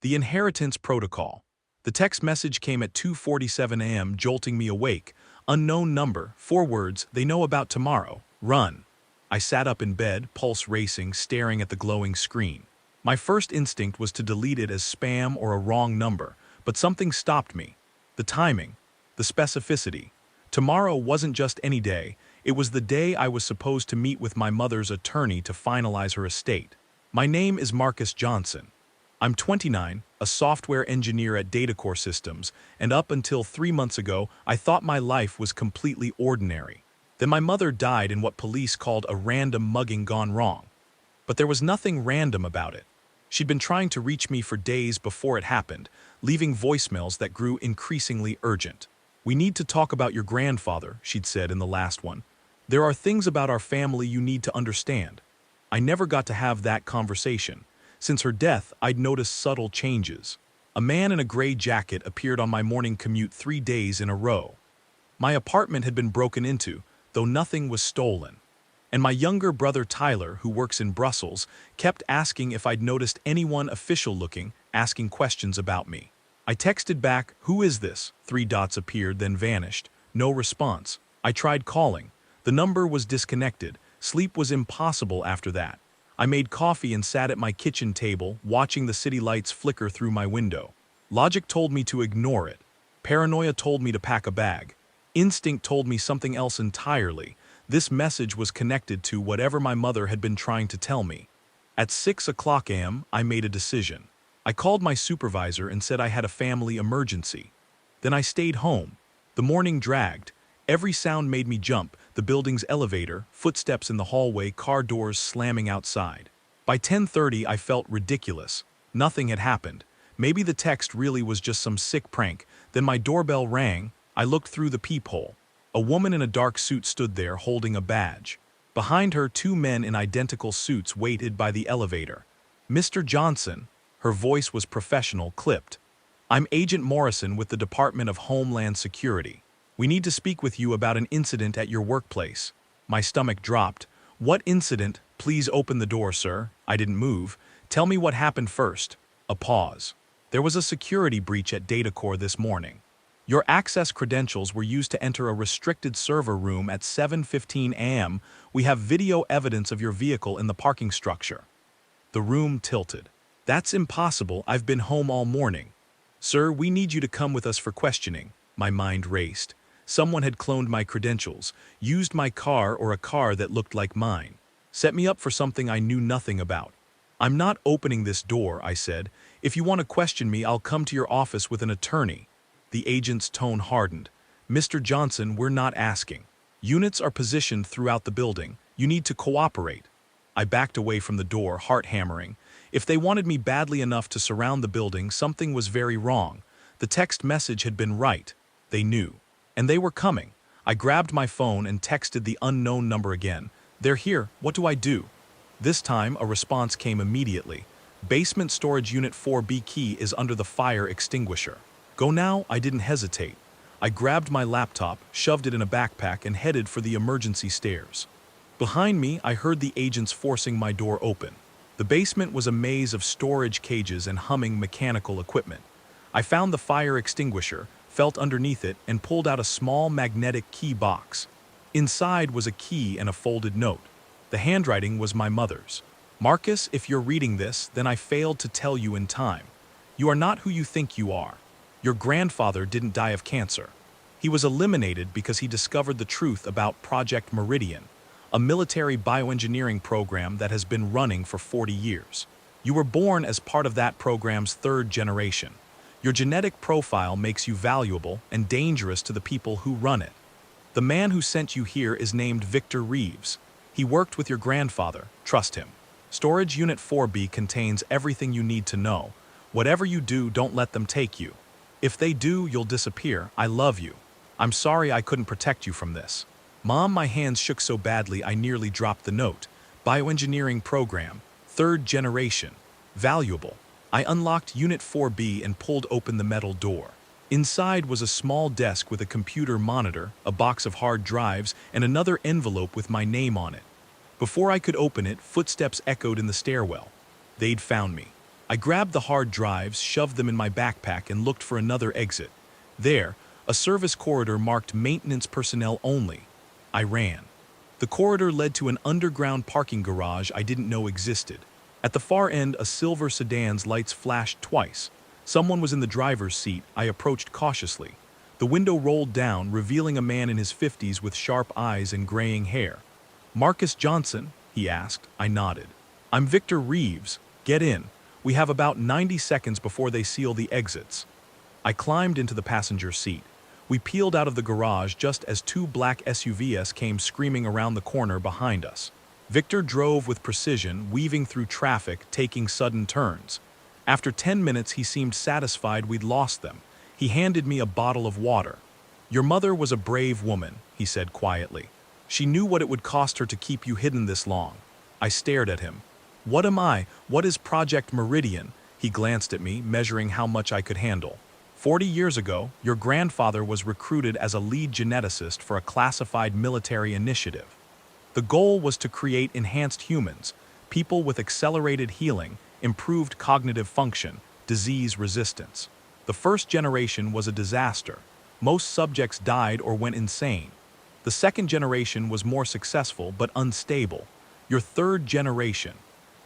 The Inheritance Protocol. The text message came at 2:47 a.m., jolting me awake. Unknown number, 4 words, they know about tomorrow. Run. I sat up in bed, pulse racing, staring at the glowing screen. My first instinct was to delete it as spam or a wrong number, but something stopped me. The timing, the specificity. Tomorrow wasn't just any day, it was the day I was supposed to meet with my mother's attorney to finalize her estate. My name is Marcus Johnson. I'm 29, a software engineer at Datacore Systems, and up until 3 months ago, I thought my life was completely ordinary. Then my mother died in what police called a random mugging gone wrong. But there was nothing random about it. She'd been trying to reach me for days before it happened, leaving voicemails that grew increasingly urgent. "We need to talk about your grandfather," she'd said in the last one. "There are things about our family you need to understand." I never got to have that conversation. Since her death, I'd noticed subtle changes. A man in a gray jacket appeared on my morning commute 3 days in a row. My apartment had been broken into, though nothing was stolen. And my younger brother Tyler, who works in Brussels, kept asking if I'd noticed anyone official-looking, asking questions about me. I texted back, "Who is this?" 3 dots appeared, then vanished. No response. I tried calling. The number was disconnected. Sleep was impossible after that. I made coffee and sat at my kitchen table, watching the city lights flicker through my window. Logic told me to ignore it. Paranoia told me to pack a bag. Instinct told me something else entirely. This message was connected to whatever my mother had been trying to tell me. At 6 a.m., I made a decision. I called my supervisor and said I had a family emergency. Then I stayed home. The morning dragged. Every sound made me jump, the building's elevator, footsteps in the hallway, car doors slamming outside. By 10:30, I felt ridiculous. Nothing had happened. Maybe the text really was just some sick prank. Then my doorbell rang. I looked through the peephole. A woman in a dark suit stood there holding a badge. Behind her, 2 men in identical suits waited by the elevator. "Mr. Johnson," her voice was professional, clipped. "I'm Agent Morrison with the Department of Homeland Security. We need to speak with you about an incident at your workplace." My stomach dropped. "What incident? Please open the door, sir." I didn't move. "Tell me what happened first." A pause. "There was a security breach at Datacore this morning. Your access credentials were used to enter a restricted server room at 7:15 a.m. We have video evidence of your vehicle in the parking structure." The room tilted. "That's impossible. I've been home all morning." "Sir, we need you to come with us for questioning." My mind raced. Someone had cloned my credentials, used my car or a car that looked like mine, set me up for something I knew nothing about. "I'm not opening this door," I said. "If you want to question me, I'll come to your office with an attorney." The agent's tone hardened. "Mr. Johnson, we're not asking. Units are positioned throughout the building. You need to cooperate." I backed away from the door, heart hammering. If they wanted me badly enough to surround the building, something was very wrong. The text message had been right. They knew. And they were coming. I grabbed my phone and texted the unknown number again. "They're here. What do I do?" This time, a response came immediately. "Basement storage unit 4B key is under the fire extinguisher." "Go now?" I didn't hesitate. I grabbed my laptop, shoved it in a backpack, and headed for the emergency stairs. Behind me, I heard the agents forcing my door open. The basement was a maze of storage cages and humming mechanical equipment. I found the fire extinguisher, felt underneath it, and pulled out a small magnetic key box. Inside was a key and a folded note. The handwriting was my mother's. "Marcus, if you're reading this, then I failed to tell you in time. You are not who you think you are. Your grandfather didn't die of cancer. He was eliminated because he discovered the truth about Project Meridian, a military bioengineering program that has been running for 40 years. You were born as part of that program's 3rd generation. Your genetic profile makes you valuable and dangerous to the people who run it. The man who sent you here is named Victor Reeves. He worked with your grandfather. Trust him. Storage Unit 4B contains everything you need to know. Whatever you do, don't let them take you. If they do, you'll disappear. I love you. I'm sorry I couldn't protect you from this." "Mom," my hands shook so badly I nearly dropped the note. "Bioengineering program. 3rd generation. Valuable." I unlocked Unit 4B and pulled open the metal door. Inside was a small desk with a computer monitor, a box of hard drives, and another envelope with my name on it. Before I could open it, footsteps echoed in the stairwell. They'd found me. I grabbed the hard drives, shoved them in my backpack, and looked for another exit. There, a service corridor marked maintenance personnel only. I ran. The corridor led to an underground parking garage I didn't know existed. At the far end, a silver sedan's lights flashed twice. Someone was in the driver's seat. I approached cautiously. The window rolled down, revealing a man in his 50s with sharp eyes and graying hair. "Marcus Johnson?" he asked. I nodded. "I'm Victor Reeves. Get in. We have about 90 seconds before they seal the exits." I climbed into the passenger seat. We peeled out of the garage just as two black SUVs came screaming around the corner behind us. Victor drove with precision, weaving through traffic, taking sudden turns. After 10 minutes, he seemed satisfied we'd lost them. He handed me a bottle of water. "Your mother was a brave woman," he said quietly. "She knew what it would cost her to keep you hidden this long." I stared at him. "What am I? What is Project Meridian?" He glanced at me, measuring how much I could handle. 40 years ago, your grandfather was recruited as a lead geneticist for a classified military initiative. The goal was to create enhanced humans, people with accelerated healing, improved cognitive function, disease resistance. The first generation was a disaster. Most subjects died or went insane. The second generation was more successful but unstable. Your third generation,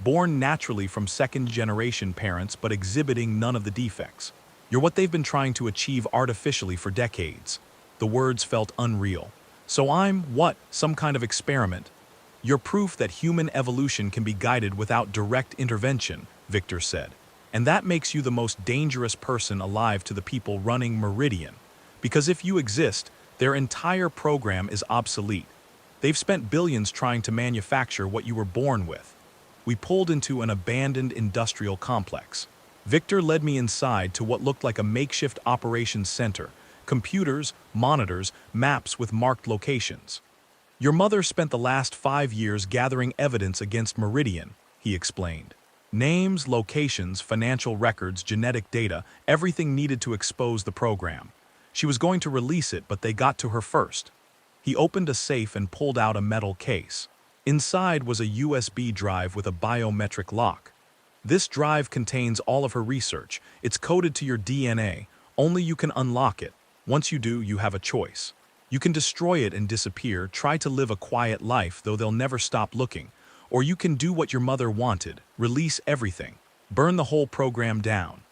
born naturally from second-generation parents but exhibiting none of the defects. You're what they've been trying to achieve artificially for decades. The words felt unreal. So I'm, what, some kind of experiment? You're proof that human evolution can be guided without direct intervention, Victor said. And that makes you the most dangerous person alive to the people running Meridian. Because if you exist, their entire program is obsolete. They've spent billions trying to manufacture what you were born with. We pulled into an abandoned industrial complex. Victor led me inside to what looked like a makeshift operations center. Computers, monitors, maps with marked locations. Your mother spent the last 5 years gathering evidence against Meridian, he explained. Names, locations, financial records, genetic data, everything needed to expose the program. She was going to release it, but they got to her first. He opened a safe and pulled out a metal case. Inside was a USB drive with a biometric lock. This drive contains all of her research. It's coded to your DNA. Only you can unlock it. Once you do, you have a choice. You can destroy it and disappear, try to live a quiet life, though they'll never stop looking. Or you can do what your mother wanted, release everything, burn the whole program down.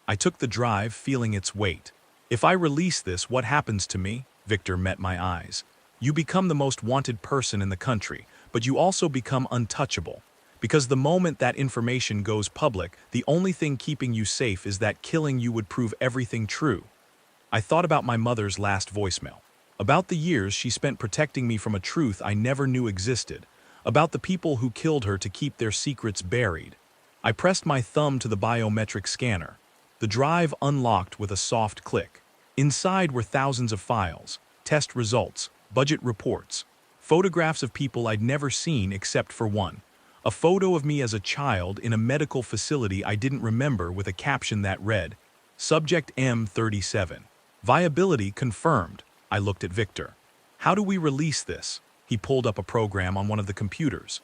I took the drive, feeling its weight. If I release this, what happens to me? Victor met my eyes. You become the most wanted person in the country, but you also become untouchable. Because the moment that information goes public, the only thing keeping you safe is that killing you would prove everything true. I thought about my mother's last voicemail. About the years she spent protecting me from a truth I never knew existed. About the people who killed her to keep their secrets buried. I pressed my thumb to the biometric scanner. The drive unlocked with a soft click. Inside were thousands of files, test results, budget reports, photographs of people I'd never seen except for one. A photo of me as a child in a medical facility I didn't remember with a caption that read, Subject M37. Viability confirmed. I looked at Victor. How do we release this? He pulled up a program on one of the computers.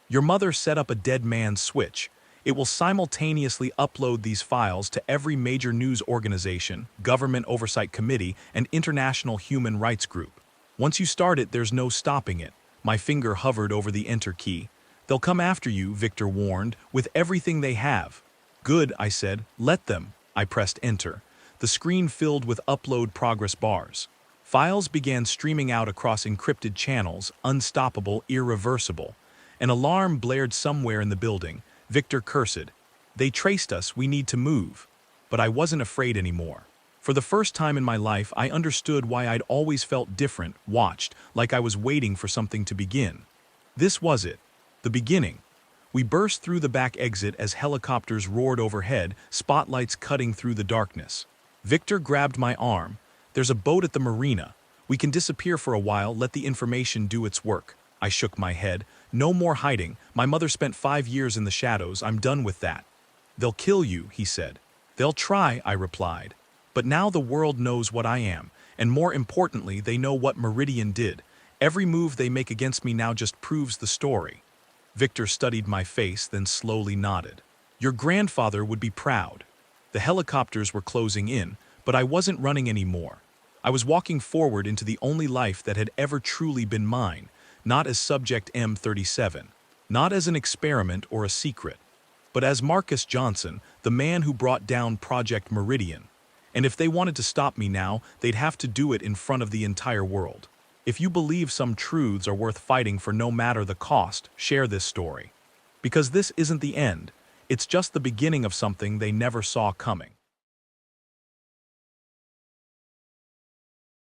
Your mother set up a dead man's switch. It will simultaneously upload these files to every major news organization, government oversight committee, and international human rights group. Once you start it, there's no stopping it. My finger hovered over the enter key. They'll come after you, Victor warned, with everything they have. Good, I said. Let them. I pressed enter. The screen filled with upload progress bars. Files began streaming out across encrypted channels, unstoppable, irreversible. An alarm blared somewhere in the building. Victor cursed. They traced us, we need to move. But I wasn't afraid anymore. For the first time in my life, I understood why I'd always felt different, watched, like I was waiting for something to begin. This was it. The beginning. We burst through the back exit as helicopters roared overhead, spotlights cutting through the darkness. Victor grabbed my arm. There's a boat at the marina. We can disappear for a while, let the information do its work. I shook my head. No more hiding. My mother spent 5 years in the shadows. I'm done with that. They'll kill you, he said. They'll try, I replied. But now the world knows what I am, and more importantly, they know what Meridian did. Every move they make against me now just proves the story. Victor studied my face, then slowly nodded. Your grandfather would be proud. The helicopters were closing in, but I wasn't running anymore. I was walking forward into the only life that had ever truly been mine, not as Subject M37, not as an experiment or a secret, but as Marcus Johnson, the man who brought down Project Meridian. And if they wanted to stop me now, they'd have to do it in front of the entire world. If you believe some truths are worth fighting for no matter the cost, share this story. Because this isn't the end, it's just the beginning of something they never saw coming.